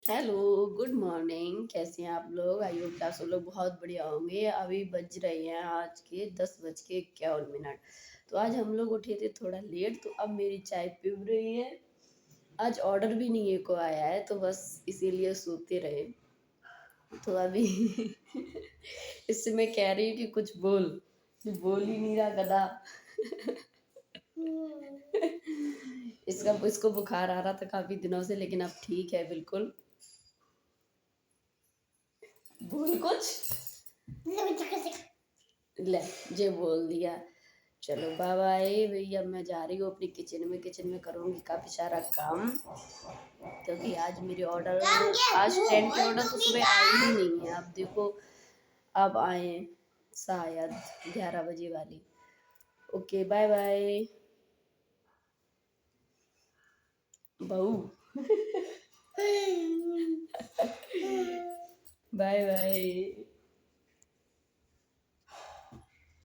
Hello, good morning. कैसे हैं आप लोग? आई होप कि आप सब लोग बहुत बढ़िया होंगे। अभी बज रहे हैं आज के 10:51। तो आज हम लोग उठे थे थोड़ा लेट, तो अब मेरी चाय पिब रही है। आज ऑर्डर भी नहीं को आया है, तो बस इसीलिए सोते रहे। तो अभी इससे मैं कह रही हूँ कि कुछ बोल, बोल ही नहीं रहा गधा। इसको बुखार आ रहा था काफी दिनों से, लेकिन अब ठीक है बिल्कुल। बोल कुछ। ले, जे बोल दिया। चलो बाय बाय भैया, मैं जा रही हूँ अपनी किचन में करूँगी काफ़ी सारा काम, क्योंकि आज मेरे ऑर्डर, आज ट्रेन के ऑर्डर तो सुबह आए ही नहीं है। आप देखो, अब आए शायद 11 बजे वाली। ओके बाय बाय बहू। Bye bye.